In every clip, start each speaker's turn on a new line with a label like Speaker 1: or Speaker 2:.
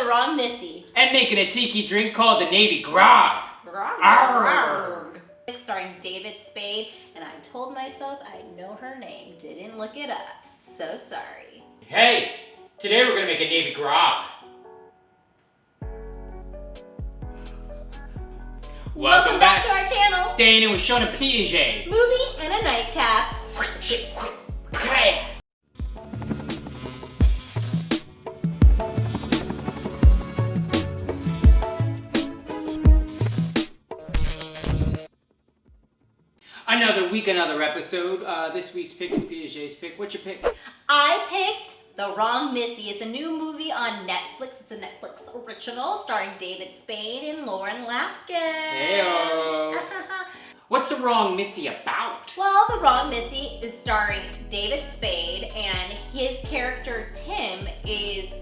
Speaker 1: the Wrong Missy.
Speaker 2: And making a tiki drink called the Navy Grog.
Speaker 1: Grog. Starring David Spade, and I told myself I'd know her name. Didn't look it up. So sorry.
Speaker 2: Hey, today we're gonna make a Navy Grog.
Speaker 1: Welcome back to our channel.
Speaker 2: Staying in with Sean and Piaget.
Speaker 1: Movie and a nightcap.
Speaker 2: Another week, another episode. This week's pick is Piaget's pick. What's your pick?
Speaker 1: I picked The Wrong Missy. It's a new movie on Netflix. It's a Netflix original starring David Spade and Lauren Lapkus.
Speaker 2: Heyo. What's The Wrong Missy about?
Speaker 1: Well, The Wrong Missy is starring David Spade, and his character Tim is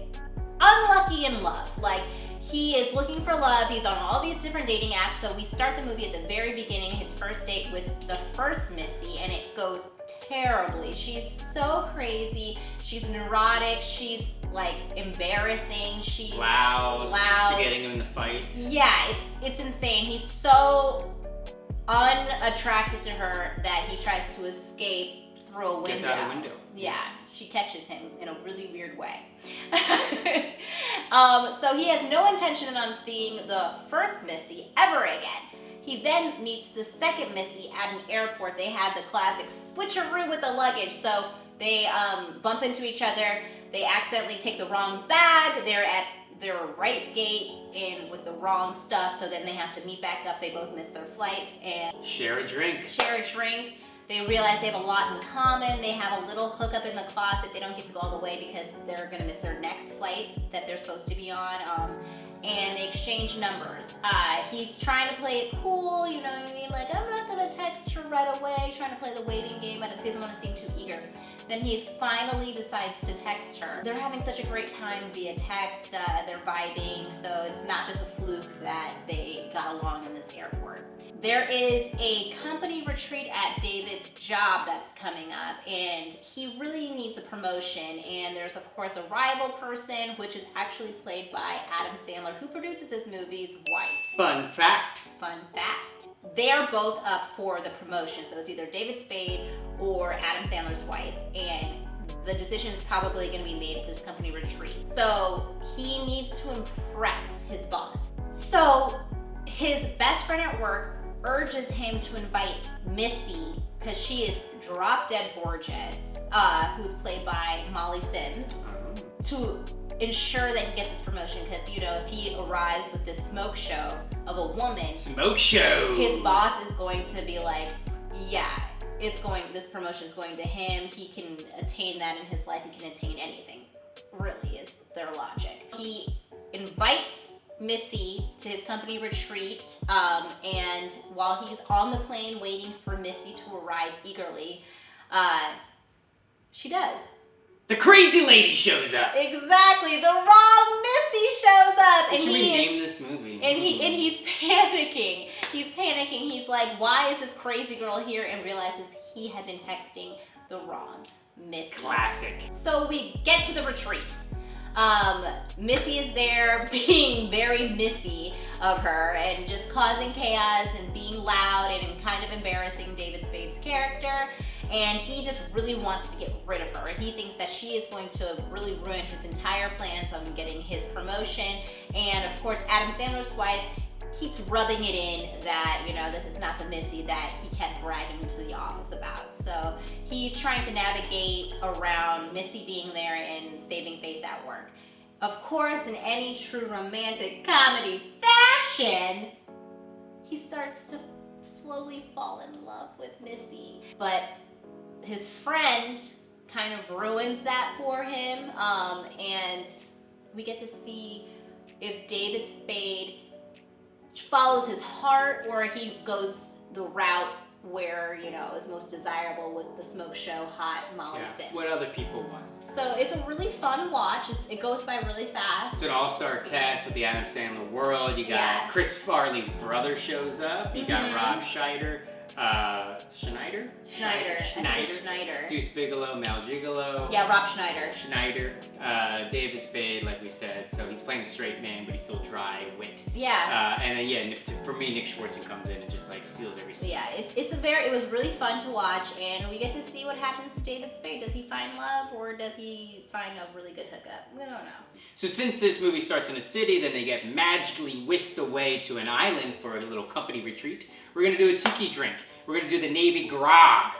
Speaker 1: unlucky in love. Like, he is looking for love. He's on all these different dating apps. So we start the movie at the very beginning, his first date with the first Missy, and it goes terribly. She's so crazy. She's neurotic. She's like embarrassing. She's loud.
Speaker 2: You're getting him in the fights.
Speaker 1: Yeah, it's insane. He's so unattracted to her that he tries to escape through a window.
Speaker 2: Gets out a window.
Speaker 1: Yeah, she catches him in a really weird way. So he has no intention on seeing the first Missy ever again. He then meets the second Missy at an airport. They have the classic switcheroo with the luggage. So they bump into each other. They accidentally take the wrong bag. They're at their right gate in with the wrong stuff. So then they have to meet back up. They both miss their flights and
Speaker 2: share a drink.
Speaker 1: They realize they have a lot in common. They have a little hookup in the closet. They don't get to go all the way because they're gonna miss their next flight that they're supposed to be on. And they exchange numbers. He's trying to play it cool, you know what I mean? Like, I'm not gonna text her right away, trying to play the waiting game, but he doesn't wanna seem too eager. Then he finally decides to text her. They're having such a great time via text, they're vibing, so it's not just a fluke that they got along in this airport. There is a company retreat at David's job that's coming up, and he really needs a promotion. And there's, of course, a rival person, which is actually played by Adam Sandler, who produces his movie's wife.
Speaker 2: Fun fact.
Speaker 1: They're both up for the promotion, so it's either David Spade or Adam Sandler's wife, and the decision is probably going to be made at this company retreat. So he needs to impress his boss. So his best friend at work urges him to invite Missy, because she is drop dead gorgeous, who's played by Molly Sims, to ensure that he gets his promotion. Because, you know, if he arrives with this smoke show of a woman, his boss is going to be like, yeah, this promotion is going to him. He can attain that in his life. He can attain anything, really, is their logic. He invites Missy to his company retreat, and while he's on the plane waiting for Missy to arrive eagerly, she does.
Speaker 2: The crazy lady shows up.
Speaker 1: Exactly, the wrong Missy shows up, and
Speaker 2: should we name this movie?
Speaker 1: And he's panicking. He's like, why is this crazy girl here? And realizes he had been texting the wrong Missy.
Speaker 2: Classic.
Speaker 1: So we get to the retreat. Missy is there being very Missy of her and just causing chaos and being loud and kind of embarrassing David Spade's character, and he just really wants to get rid of her, and he thinks that she is going to really ruin his entire plans on getting his promotion. And of course, Adam Sandler's wife keeps rubbing it in that, you know, this is not the Missy that he kept bragging to the office about. So he's trying to navigate around Missy being there and saving face at work. Of course, in any true romantic comedy fashion, he starts to slowly fall in love with Missy. But his friend kind of ruins that for him, and we get to see if David Spade follows his heart or he goes the route where, you know, is most desirable with the smoke show hot Molly Sims.
Speaker 2: What other people want.
Speaker 1: So it's a really fun watch. It goes by really fast.
Speaker 2: It's an all-star cast with the Adam Sandler world. You got Chris Farley's brother shows up. You got Rob Schneider. Schneider?
Speaker 1: Schneider. I think it's Schneider.
Speaker 2: Deuce Bigelow, Mal Gigolo.
Speaker 1: Yeah, Rob Schneider.
Speaker 2: Schneider. David Spade, like we said. So he's playing a straight man, but he's still dry wit.
Speaker 1: Yeah.
Speaker 2: And then, yeah, for me, Nick Schwartzen comes in and just like steals every scene.
Speaker 1: Yeah, it was really fun to watch, and we get to see what happens to David Spade. Does he find love, or does he find a really good hookup? We don't know.
Speaker 2: So since this movie starts in a city, then they get magically whisked away to an island for a little company retreat. We're gonna do a tiki drink. We're gonna do the Navy Grog,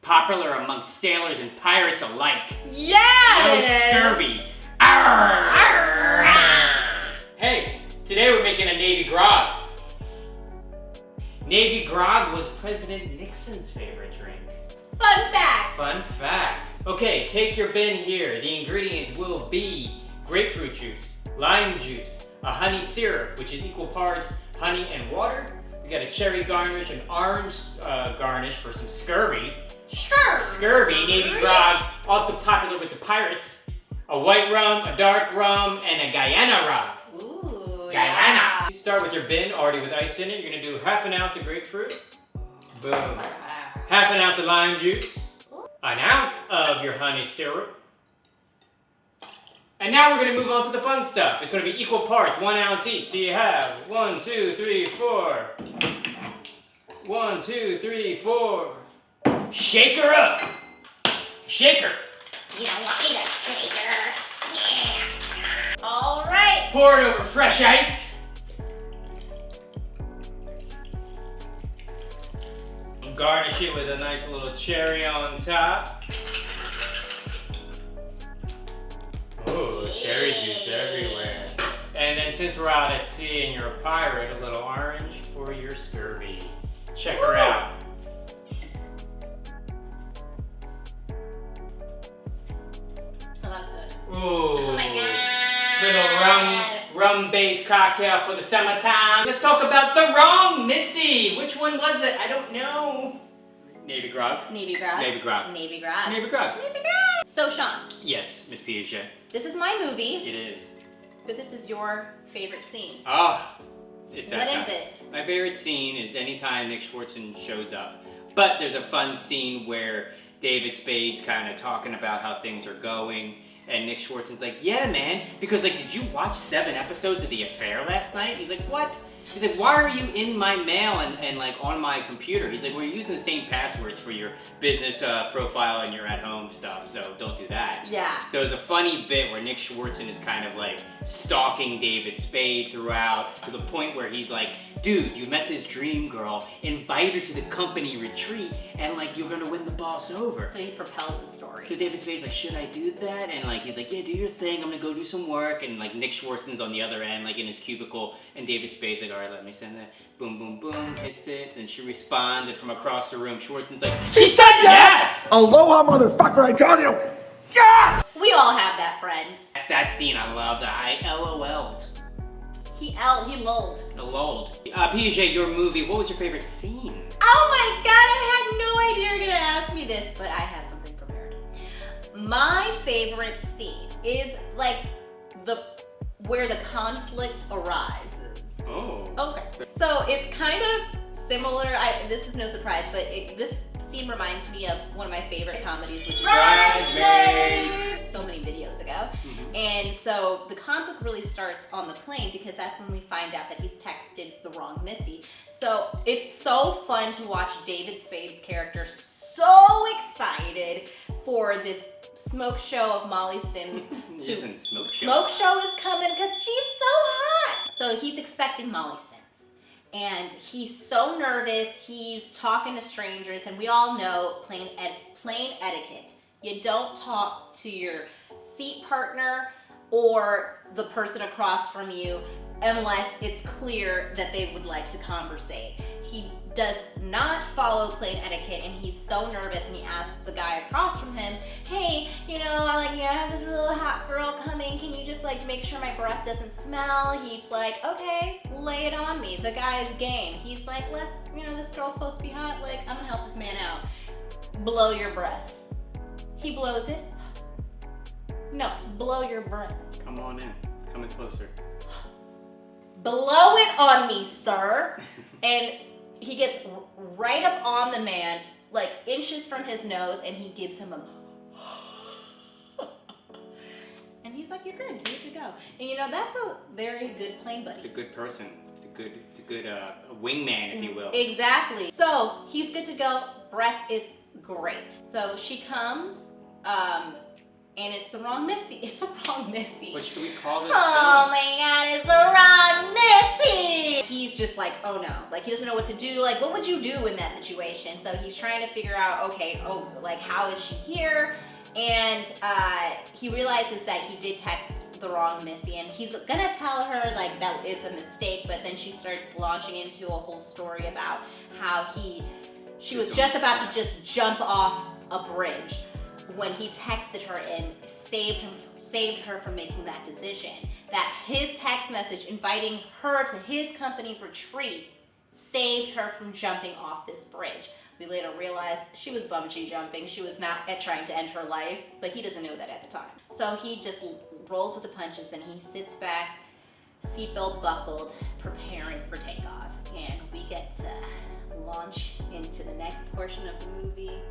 Speaker 2: popular amongst sailors and pirates alike.
Speaker 1: Yeah!
Speaker 2: No scurvy. Arr! Arr! Hey, today we're making a Navy Grog. Navy Grog was President Nixon's favorite drink.
Speaker 1: Fun fact!
Speaker 2: Fun fact. Okay, take your bin here. The ingredients will be grapefruit juice, lime juice, a honey syrup, which is equal parts honey and water. We got a cherry garnish, an orange garnish for some scurvy. Scurvy, Navy Grog, also popular with the pirates. A white rum, a dark rum, and a Guyana rum.
Speaker 1: Ooh,
Speaker 2: Guyana.
Speaker 1: yeah.
Speaker 2: You start with your bin, already with ice in it. You're gonna do half an ounce of grapefruit. Boom. Half an ounce of lime juice. An ounce of your honey syrup. And now we're gonna move on to the fun stuff. It's gonna be equal parts, 1 ounce each. So you have 1, 2, 3, 4. 1, 2, 3, 4. Shake her up. Shake her.
Speaker 1: You don't want me to shake her. Yeah. All right.
Speaker 2: Pour it over fresh ice. And garnish it with a nice little cherry on top. Oh, cherry juice everywhere. And then since we're out at sea and you're a pirate, a little orange for your scurvy. Check her out.
Speaker 1: Oh, that's good.
Speaker 2: Ooh.
Speaker 1: Oh my God.
Speaker 2: Little rum-based cocktail for the summertime. Let's talk about the wrong Missy. Which one was it? I don't know. Navy Grog.
Speaker 1: Navy Grog.
Speaker 2: Navy Grog.
Speaker 1: Navy Grog.
Speaker 2: Navy Grog.
Speaker 1: Navy Grog. So Sean.
Speaker 2: Yes, Miss Piaget.
Speaker 1: This is my movie.
Speaker 2: It is.
Speaker 1: But this is your favorite scene.
Speaker 2: Ah, it's that time.
Speaker 1: What is it?
Speaker 2: My favorite scene is anytime Nick Schwartzen shows up. But there's a fun scene where David Spade's kind of talking about how things are going. And Nick Schwartzen's like, yeah, man, because like, did you watch 7 episodes of The Affair last night? He's like, what? He's like, why are you in my mail and like on my computer? He's like, we're using the same passwords for your business profile and your at-home stuff, so don't do that.
Speaker 1: Yeah.
Speaker 2: So it's a funny bit where Nick Schwartzen is kind of like stalking David Spade throughout to the point where he's like, dude, you met this dream girl, invite her to the company retreat, and like you're gonna win the boss over.
Speaker 1: So he propels the story.
Speaker 2: So David Spade's like, should I do that? And like he's like, yeah, do your thing, I'm gonna go do some work. And like Nick Schwartzen's on the other end, like in his cubicle, and David Spade's like, all right, let me send that. Boom, boom, boom, hits it, and she responds, and from across the room, Schwartzen's like, she said yes!
Speaker 3: Aloha, motherfucker, I tell you! Yes!
Speaker 1: We all have that friend.
Speaker 2: That scene I loved. I LOL'd.
Speaker 1: He lulled.
Speaker 2: LOL'd. Piaget, your movie, what was your favorite scene?
Speaker 1: Oh my God, I had no idea you were gonna ask me this, but I have something prepared. My favorite scene is like where the conflict arises.
Speaker 2: Oh.
Speaker 1: Okay. So it's kind of similar. This is no surprise, but this scene reminds me of one of my favorite comedies, which is
Speaker 2: Bridesmaids.
Speaker 1: so many videos ago. And so the conflict really starts on the plane because that's when we find out that he's texted the wrong Missy. So it's so fun to watch David Spade's character so excited for this smoke show of Molly Sims.
Speaker 2: Smoke show.
Speaker 1: Smoke show is coming because she's so hot. So he's expecting Molly Sims. And he's so nervous, he's talking to strangers, and we all know plane etiquette. You don't talk to your seat partner or the person across from you unless it's clear that they would like to conversate. He does not follow plane etiquette, and he's so nervous, and he asks the guy across from him, hey, I have this little hot girl coming, can you just like make sure my breath doesn't smell? He's like, okay, lay it on me. The guy's game. He's like, this girl's supposed to be hot, like, I'm gonna help this man out. Blow your breath. He blows it. No, blow your breath.
Speaker 2: Come on in. Come in closer.
Speaker 1: Blow it on me, sir. And he gets right up on the man, like inches from his nose, and he gives him a and he's like, you're good, you're good to go. And you know, that's a very good plane buddy.
Speaker 2: It's a good person. It's a good wingman, if you will.
Speaker 1: Exactly. So he's good to go. Breath is great. So she comes, and it's the wrong Missy. It's the wrong Missy.
Speaker 2: What should we call this?
Speaker 1: Oh my God, it's the wrong Missy. He's just like, oh no, like he doesn't know what to do. Like, what would you do in that situation? So he's trying to figure out, okay, like how is she here? And he realizes that he did text the wrong Missy, and he's gonna tell her like that it's a mistake, but then she starts launching into a whole story about how she was just about to just jump off a bridge when he texted her and saved her from making that decision. That his text message inviting her to his company retreat saved her from jumping off this bridge. We later realized she was bungee jumping. She was not trying to end her life, but he doesn't know that at the time. So he just rolls with the punches and he sits back, seatbelt buckled, preparing for takeoff. And we get to launch into the next portion of the movie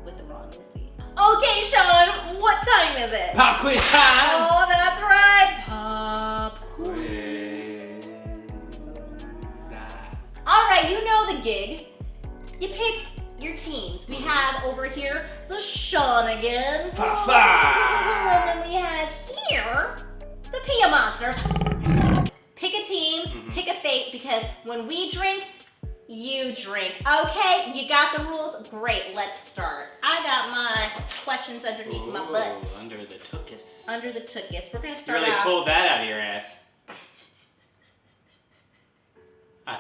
Speaker 1: with the wrong Missy. Okay, Sean, what time is it?
Speaker 2: Pop quiz time!
Speaker 1: Oh, that's right. Pop
Speaker 2: quiz.
Speaker 1: All right, you know the gig. You pick your teams. We have over here the Shawnigan. And then we have here the Pia Monsters. Pick a team, pick a fate, because when we drink, you drink. Okay, you got the rules? Great, let's start. I got my questions underneath my butt.
Speaker 2: Under the tuchus.
Speaker 1: Under the tuchus. We're gonna
Speaker 2: You
Speaker 1: start
Speaker 2: really
Speaker 1: out.
Speaker 2: pulled that out of your ass.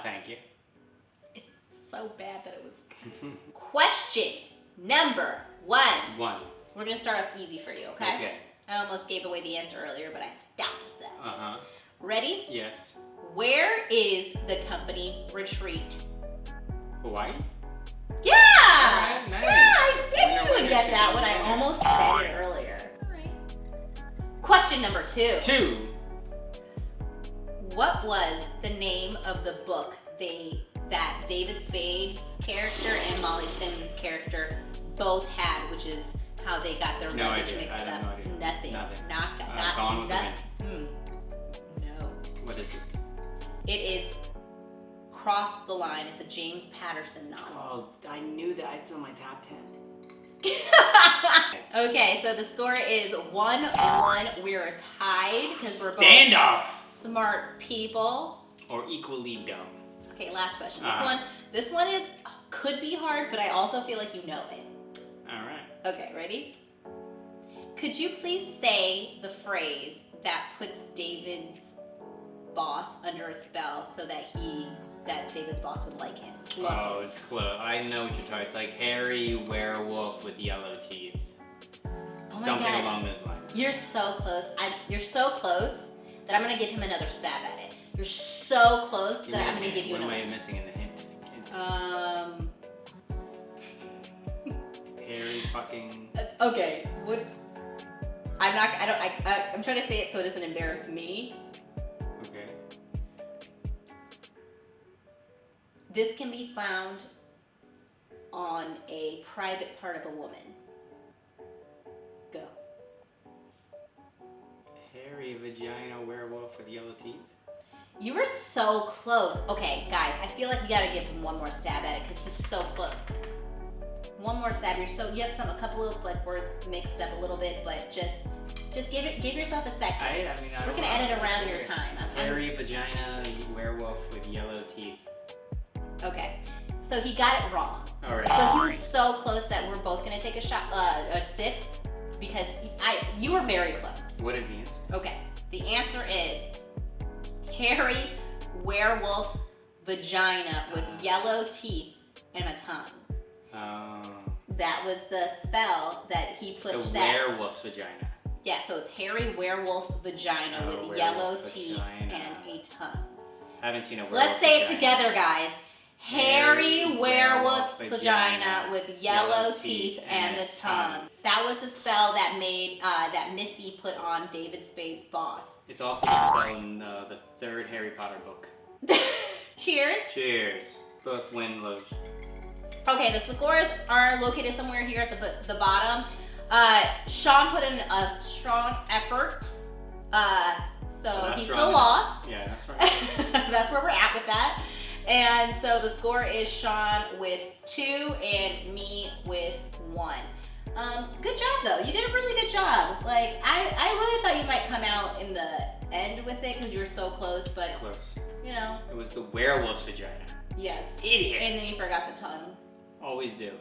Speaker 2: Thank you.
Speaker 1: So bad that it was. Question number 1. We're gonna start off easy for you, okay?
Speaker 2: Okay.
Speaker 1: I almost gave away the answer earlier, but I stopped myself.
Speaker 2: Uh-huh.
Speaker 1: Ready?
Speaker 2: Yes.
Speaker 1: Where is the company retreat?
Speaker 2: Hawaii?
Speaker 1: Yeah!
Speaker 2: Alright, nice.
Speaker 1: Yeah, I knew you would get that one. I almost said it earlier. Alright. Question number 2.
Speaker 2: 2.
Speaker 1: What was the name of the book that David Spade's character and Molly Sims' character both had, which is how they got their
Speaker 2: No
Speaker 1: luggage
Speaker 2: idea.
Speaker 1: mixed
Speaker 2: I have
Speaker 1: up?
Speaker 2: no idea.
Speaker 1: Nothing.
Speaker 2: Nothing.
Speaker 1: Not
Speaker 2: Gone with the Wind.
Speaker 1: No.
Speaker 2: What is it?
Speaker 1: It is Cross the Line. It's a James Patterson novel.
Speaker 2: Oh, I knew that. It's on my top 10.
Speaker 1: Okay, so the score is 1-1. We're tied because we're both
Speaker 2: Standoff!
Speaker 1: smart people.
Speaker 2: Or equally dumb.
Speaker 1: Okay, last question.
Speaker 2: Uh-huh.
Speaker 1: This one could be hard, but I also feel like you know it.
Speaker 2: Alright.
Speaker 1: Okay, ready? Could you please say the phrase that puts David's boss under a spell so that David's boss would like him?
Speaker 2: Oh, it's close. I know what you're talking. It's like hairy werewolf with yellow teeth.
Speaker 1: Oh my
Speaker 2: Something
Speaker 1: God.
Speaker 2: along those lines.
Speaker 1: You're so close. You're so close that I'm gonna give him another stab at it. You're so close that I'm gonna give you
Speaker 2: What
Speaker 1: another.
Speaker 2: am I missing in the hint? Hairy fucking...
Speaker 1: Okay, what? I'm trying to say it so it doesn't embarrass me.
Speaker 2: Okay.
Speaker 1: This can be found on a private part of a woman. Go.
Speaker 2: Hairy vagina werewolf with yellow teeth?
Speaker 1: You were so close. Okay, guys, I feel like we gotta give him one more stab at it because he's so close. One more stab. You have a couple of like words mixed up a little bit, but just give yourself a second. We're gonna edit around your time.
Speaker 2: Hairy vagina werewolf with yellow teeth.
Speaker 1: Okay, so he got it wrong.
Speaker 2: All right.
Speaker 1: So he was so close that we're both gonna take a sip, because you were very close.
Speaker 2: What is the answer?
Speaker 1: Okay, the answer is hairy werewolf vagina with yellow teeth and a tongue.
Speaker 2: Oh.
Speaker 1: That was the spell that he put.
Speaker 2: The werewolf's vagina.
Speaker 1: Yeah, so it's hairy werewolf vagina with
Speaker 2: werewolf
Speaker 1: yellow teeth
Speaker 2: vagina.
Speaker 1: and a tongue.
Speaker 2: I haven't seen a werewolf.
Speaker 1: Let's say it
Speaker 2: vagina.
Speaker 1: together, guys. Hairy werewolf vagina with yellow teeth and a tongue. That was the spell that made that Missy put on David Spade's boss.
Speaker 2: It's also the spell in the third Harry Potter book.
Speaker 1: Cheers.
Speaker 2: Cheers. Both win lows.
Speaker 1: Okay, the scores are located somewhere here at the bottom. Sean put in a strong effort, so he still lost.
Speaker 2: Yeah, that's right.
Speaker 1: That's where we're at with that. And so the score is Sean with 2 and me with 1. Good job though. You did a really good job. Like I really thought you might come out in the end with it because you were so close, but
Speaker 2: Close.
Speaker 1: you know.
Speaker 2: It was the werewolf's vagina.
Speaker 1: Yes.
Speaker 2: Idiot.
Speaker 1: And then you forgot the tongue.
Speaker 2: Always do.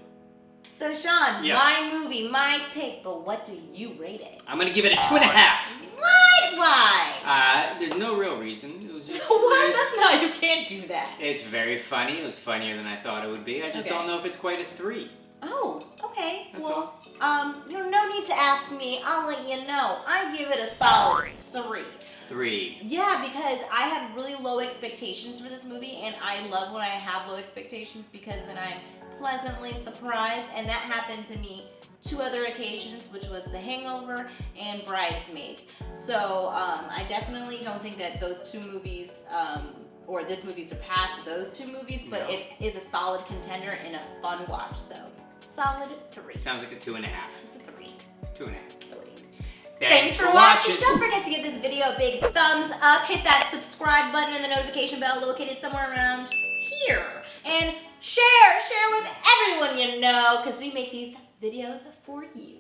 Speaker 1: So Sean,
Speaker 2: Yeah.
Speaker 1: my movie, my pick, but what do you rate it?
Speaker 2: I'm gonna give it a 2.5.
Speaker 1: What? Why?
Speaker 2: There's no real reason. It was just.
Speaker 1: What? That's not. You can't do that.
Speaker 2: It's very funny. It was funnier than I thought it would be. I just
Speaker 1: Okay.
Speaker 2: don't know if it's quite a 3.
Speaker 1: Oh, okay.
Speaker 2: That's
Speaker 1: well, no need to ask me. I'll let you know. I give it a solid 3.
Speaker 2: 3.
Speaker 1: Yeah, because I had really low expectations for this movie, and I love when I have low expectations because then I'm pleasantly surprised, and that happened to me 2 other occasions, which was The Hangover and Bridesmaids. So I definitely don't think that those 2 movies, or this movie surpassed those 2 movies, but
Speaker 2: No.
Speaker 1: it is a solid contender and a fun watch. So solid 3.
Speaker 2: Sounds like a 2.5.
Speaker 1: It's a 3.
Speaker 2: 2.5.
Speaker 1: 3.
Speaker 2: Thanks
Speaker 1: for watching. Don't forget to give this video a big thumbs up. Hit that subscribe button and the notification bell located somewhere around here. And share with everyone you know, because we make these videos for you.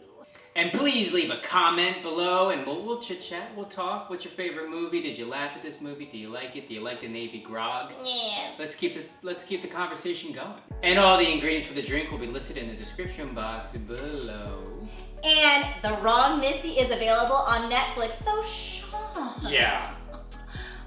Speaker 2: And please leave a comment below, and we'll chit chat. We'll talk. What's your favorite movie? Did you laugh at this movie? Do you like it? Do you like the Navy Grog?
Speaker 1: Yes.
Speaker 2: Let's keep the conversation going. And all the ingredients for the drink will be listed in the description box below.
Speaker 1: And The Wrong Missy is available on Netflix. So Sean.
Speaker 2: Yeah.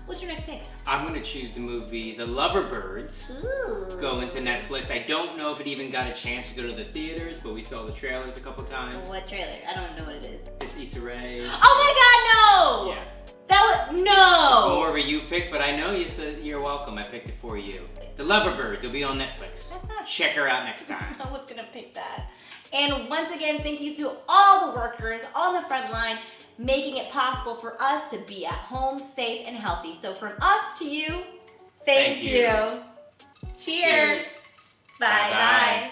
Speaker 1: What's your next pick?
Speaker 2: I'm gonna choose the movie The LOVEBIRDS.
Speaker 1: Ooh.
Speaker 2: Going to Netflix. I don't know if it even got a chance to go to the theaters, but we saw the trailers a couple times.
Speaker 1: What trailer? I don't know what it is.
Speaker 2: It's Issa Rae.
Speaker 1: Oh my God, no!
Speaker 2: Yeah.
Speaker 1: That was no.
Speaker 2: It's more of a you pick, but I know you said you're welcome. I picked it for you. The LOVEBIRDS will be on Netflix.
Speaker 1: That's not.
Speaker 2: Check her out next time.
Speaker 1: I was gonna pick that. And once again, thank you to all the workers on the front line making it possible for us to be at home, safe and healthy. So from us to you, thank you. Cheers. Bye bye.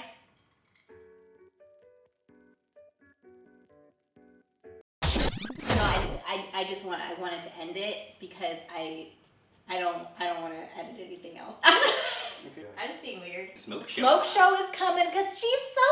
Speaker 1: No, I wanted to end it because I don't want to edit anything else. I'm just being weird.
Speaker 2: Smoke show.
Speaker 1: Smoke show is coming because she's so